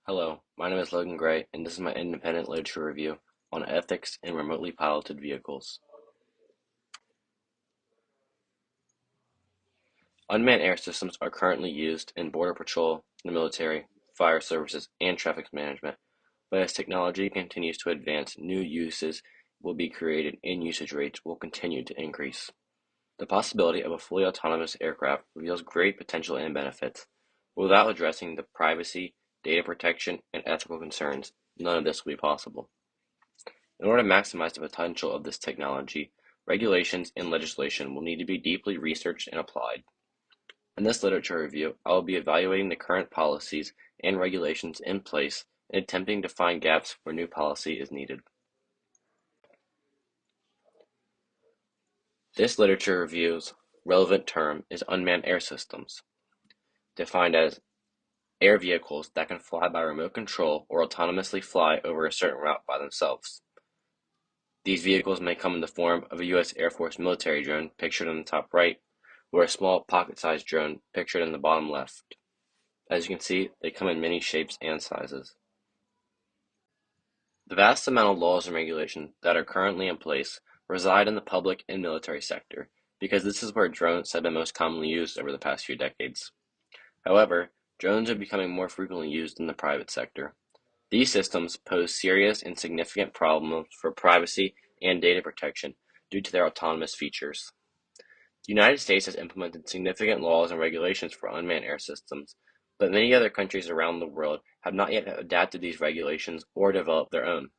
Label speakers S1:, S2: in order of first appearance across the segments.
S1: Hello, my name is Logan Gray, and this is my independent literature review on ethics in remotely piloted vehicles. Unmanned air systems are currently used in border patrol, the military, fire services, and traffic management, but as technology continues to advance, new uses will be created and usage rates will continue to increase. The possibility of a fully autonomous aircraft reveals great potential and benefits. Without addressing the privacy, data protection, and ethical concerns, none of this will be possible. In order to maximize the potential of this technology, regulations and legislation will need to be deeply researched and applied. In this literature review, I will be evaluating the current policies and regulations in place and attempting to find gaps where new policy is needed. This literature review's relevant term is unmanned air systems, defined as air vehicles that can fly by remote control or autonomously fly over a certain route by themselves. These vehicles may come in the form of a U.S. Air Force military drone, pictured in the top right, or a small pocket-sized drone, pictured in the bottom left. As you can see, they come in many shapes and sizes. The vast amount of laws and regulations that are currently in place reside in the public and military sector, because this is where drones have been most commonly used over the past few decades. However, drones are becoming more frequently used in the private sector. These systems pose serious and significant problems for privacy and data protection due to their autonomous features. The United States has implemented significant laws and regulations for unmanned air systems, but many other countries around the world have not yet adapted these regulations or developed their own.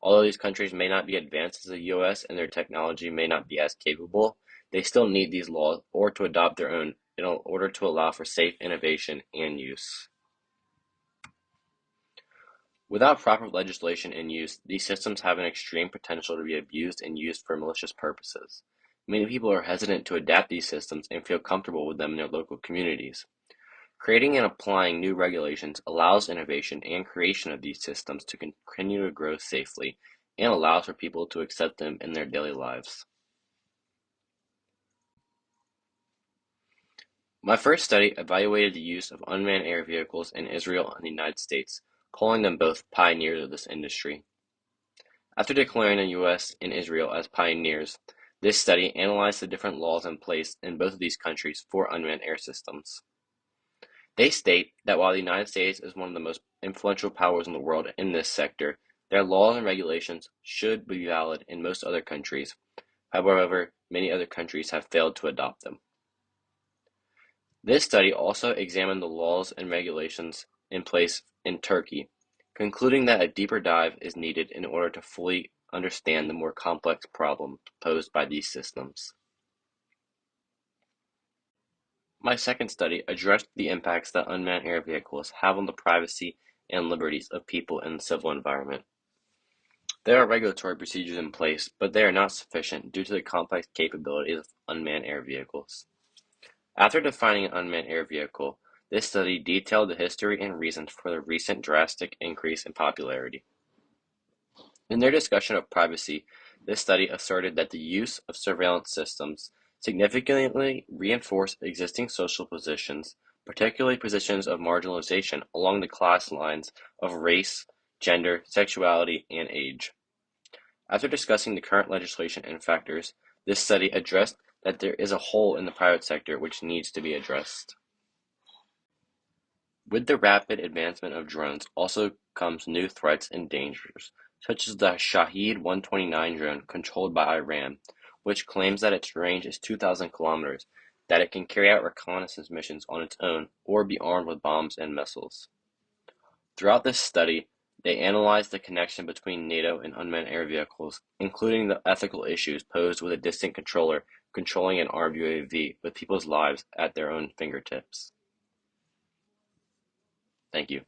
S1: Although these countries may not be advanced as the US and their technology may not be as capable, they still need these laws or to adopt their own in order to allow for safe innovation and use. Without proper legislation in use, these systems have an extreme potential to be abused and used for malicious purposes. Many people are hesitant to adapt these systems and feel comfortable with them in their local communities. Creating and applying new regulations allows innovation and creation of these systems to continue to grow safely and allows for people to accept them in their daily lives. My first study evaluated the use of unmanned air vehicles in Israel and the United States, calling them both pioneers of this industry. After declaring the US and Israel as pioneers, this study analyzed the different laws in place in both of these countries for unmanned air systems. They state that while the United States is one of the most influential powers in the world in this sector, their laws and regulations should be valid in most other countries. However, many other countries have failed to adopt them. This study also examined the laws and regulations in place in Turkey, concluding that a deeper dive is needed in order to fully understand the more complex problems posed by these systems. My second study addressed the impacts that unmanned air vehicles have on the privacy and liberties of people in the civil environment. There are regulatory procedures in place, but they are not sufficient due to the complex capabilities of unmanned air vehicles. After defining an unmanned air vehicle, this study detailed the history and reasons for the recent drastic increase in popularity. In their discussion of privacy, this study asserted that the use of surveillance systems significantly reinforce existing social positions, particularly positions of marginalization along the class lines of race, gender, sexuality, and age. After discussing the current legislation and factors, this study addressed that there is a hole in the private sector which needs to be addressed. With the rapid advancement of drones also comes new threats and dangers, such as the Shahed 129 drone controlled by Iran, which claims that its range is 2,000 kilometers, that it can carry out reconnaissance missions on its own, or be armed with bombs and missiles. Throughout this study, they analyzed the connection between NATO and unmanned air vehicles, including the ethical issues posed with a distant controller controlling an armed UAV with people's lives at their own fingertips. Thank you.